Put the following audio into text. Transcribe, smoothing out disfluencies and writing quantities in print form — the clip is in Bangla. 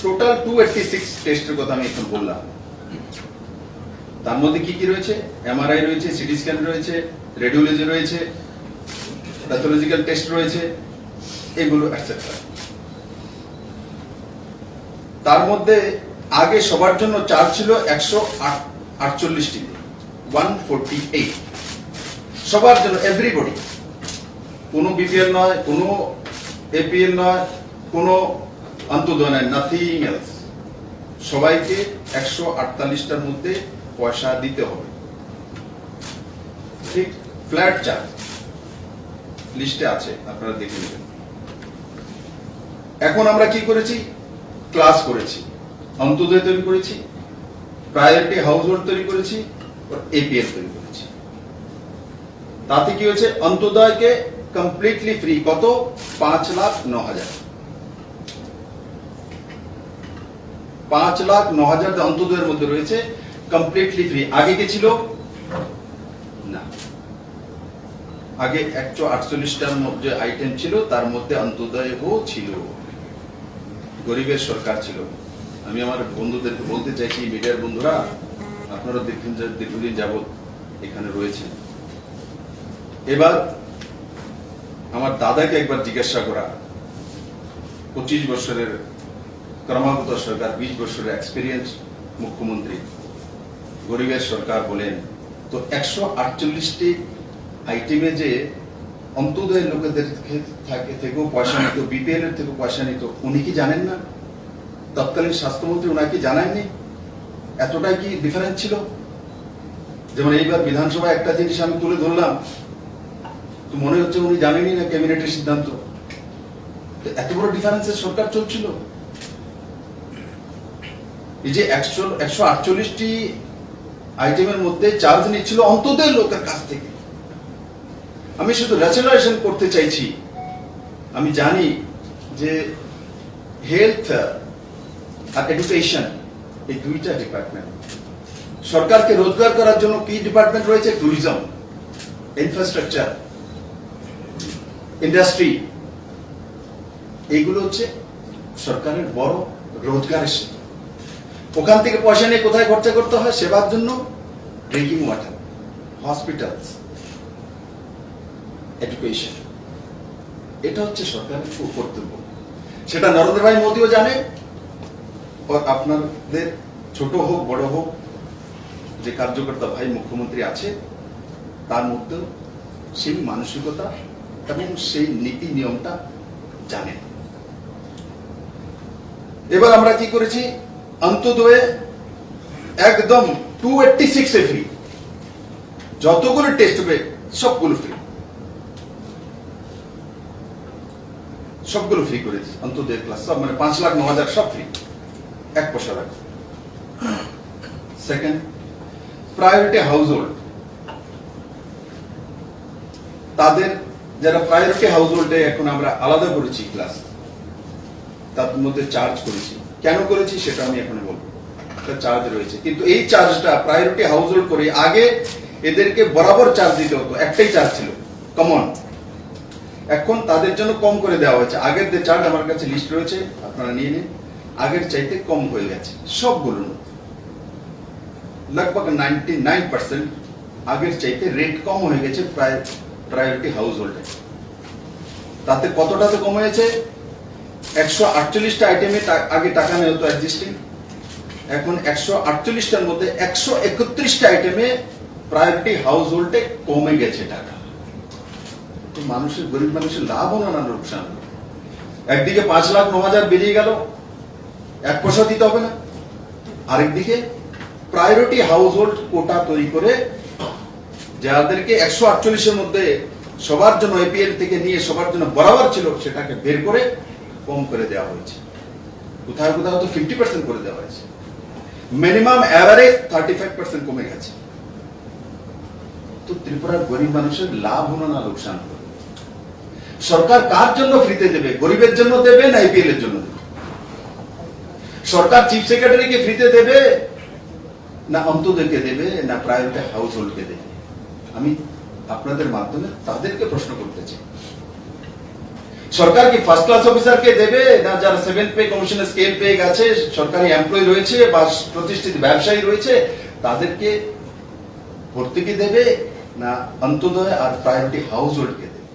টোটাল 286 টেস্টের কথা আমি এখন বললাম। তার মধ্যে কি কি রয়েছে? এমআরআই রয়েছে, সিটি স্ক্যান রয়েছে, রেডিওলজি রয়েছে, প্যাথোলজিক্যাল টেস্ট রয়েছে, এগুলো এটসেট্রা। তার মধ্যে আগে সবার জন্য চার্জ ছিল 148 টি, 148 সবার জন্য, এভরিবডি। কোনো বিপিএল নয়, কোনো এপিএল নয়, কোনো অন্তোদয় নয়, নাথিং এলস। সবাইকে 148টার মধ্যে পয়সা দিতে হবে, ঠিক? ফ্ল্যাট চার্জ লিস্টে আছে, আপনারা দেখে নেবেন। এখন আমরা কি করেছি? ক্লাস করেছি, অন্তোদয় তৈরি করেছি, প্রায়োরিটি হাউস হোল্ড তৈরি করেছি, এপিএল তৈরি করেছি। তাতে কি হয়েছে? অন্তোদয়কে কমপ্লিটলি ফ্রি। কত? 5,09,000। 5,09,000 অন্তোদয়ের মধ্যে রয়েছে, কমপ্লিটলি ফ্রি। আগে কি ছিল? না, আগে 148টার মধ্যে আইটেম ছিল, তার মধ্যে অন্তোদয়ও ছিল। গরিবের সরকার ছিল। আমি আমার বন্ধুদেরকে বলতে চাইছি, মিডিয়ার বন্ধুরা, আপনারা দেখুন যে দীর্ঘদিন যাবৎ এখানে রয়েছেন। এবার আমার দাদাকে একবার জিজ্ঞাসা করা, 25 বছরের ক্রমাগত সরকার, 20 বছরের এক্সপিরিয়েন্স মুখ্যমন্ত্রী, গরিবের সরকার বলেন, তো 148টি আইটেমে যে অন্তোদয়ের লোকেদের থেকেও পয়সা নিত, বিপিএল এর থেকেও পয়সা নিত, উনি কি জানেন না? তৎকালীন স্বাস্থ্যমন্ত্রী ওনাকে জানাননি? এতটাই কি ডিফারেন্স ছিল? যেমন এইবার বিধানসভায় একটা জিনিস আমি তুলে ধরলাম, তো মনে হচ্ছে উনি জানেনই না ক্যাবিনেটের সিদ্ধান্ত। এত বড় ডিফারেন্সের সরকার চলছিল। এই যে 148টি আইটেমের মধ্যে চার্জ নিচ্ছিল অন্তোদয় লোকের কাছ থেকে। আমি শুধু রেচুলেশন করতে চাইছি। আমি জানি যে হেলথ আর এডুকেশন, এই দুইটা ডিপার্টমেন্ট। সরকারকে রোজগার করার জন্য কি ডিপার্টমেন্ট রয়েছে? Tourism, infrastructure, industry. এইগুলো হচ্ছে সরকারের বড় রোজগারের সেতু। ওখান থেকে পয়সা নিয়ে কোথায় খরচা করতে হয়? সেবার জন্য, ড্রিঙ্কিং ওয়াটার, হসপিটালস, এডুকেশন। এটা হচ্ছে সরকারের কর্তব্য। সেটা নরেন্দ্র ভাই মোদীও জানে, আপনাদের ছোট হোক বড় হোক যে কার্যকর্তা ভাই মুখ্যমন্ত্রী আছে, তার মধ্যেও সেই মানসিকতা এবং সেই নীতি নিয়মটা জানেন। এবার আমরা কি করেছি? অন্তোদয়ে একদম 286 ফ্রি। যতগুলো টেস্ট হবে সবগুলো ফ্রি, সবগুলো ফ্রি করেছি। অন্তোদয় ক্লাস সব, মানে 5,09,000 সব ফ্রি, 1 পয়সা লাগবে। সেকেন্ড, প্রায়োরিটি হাউস হোল্ড, তাদের যারা প্রায়োরিটি হাউস হোল্ডে এখন আমরা আলাদা করেছি ক্লাস, তার মধ্যে চার্জ করেছি। কেন করেছি সেটা আমি এখন বলবো। চার্জ রয়েছে, কিন্তু এই চার্জটা প্রায়োরিটি হাউস হোল্ড করে আগে এদেরকে বরাবর চার্জ দিতে হতো, একটাই চার্জ ছিল কমন। এখন তাদের জন্য কম করে দেওয়া হয়েছে। আগের যে চার্জ, আমার কাছে লিস্ট রয়েছে, আপনারা নিয়ে নিন, আগের চাইতে কম হয়ে গেছে সবগুলো। लगभग 99% আগের চাইতে রেট কম হয়ে গেছে প্রায়োরিটি হাউস হোল্ডে। তাতে কতটাতে কম হয়েছে? 148টা আইটেমে আগে টাকা নেওয়া হতো এক্সিস্টিং, এখন 148টার মধ্যে 131টা আইটেমে প্রায়োরিটি হাউস হোল্ডে কমে গেছে টাকা। তো মানুষের, গরিব মানুষের লাভ হলো না লোকসান? একদিকে 5,09,000 বেরিয়ে গেল, 1 পয়সা দিতে হবে না। আরেকদিকে প্রায়োরিটি হাউস হোল্ড কোটা তৈরি করে যাদেরকে 148এর মধ্যে সবার জন্য এপিএল থেকে নিয়ে সবার জন্য বরাবর ছিল, সেটাকে বের করে কম করে দেওয়া হয়েছে। কোথাও কোথাও তো 50% করে দেওয়া হয়েছে। মিনিমাম এভারেজ 35% কমে গেছে। তো ত্রিপুরার গরিব মানুষের লাভ হলো না লোকসান হলো? সরকার কার জন্য ফ্রিতে দেবে? গরিবের জন্য দেবে না এপিএল এর জন্য দেবে? সরকার চিফ সেক্রেটারিকে ফ্রিতে দেবে না অন্তোদয়কে দেবে না প্রায়োরিটি হাউস হোল্ডকে দেবে? আমি আপনাদের মাধ্যমে তাদেরকে প্রশ্ন করতে চাই। সরকার কি ফার্স্ট ক্লাস অফিসারকে দেবে, না যারা 7th পে কমিশনের স্কেল পেয়ে গেছে, সরকারি এমপ্লয়ি রয়েছে বা প্রতিষ্ঠিত ব্যবসায়ী রয়েছে, তাদেরকে ভর্তুকি দেবে, না অন্তোদয় আর প্রায়োরিটি হাউস হোল্ডকে দেবে?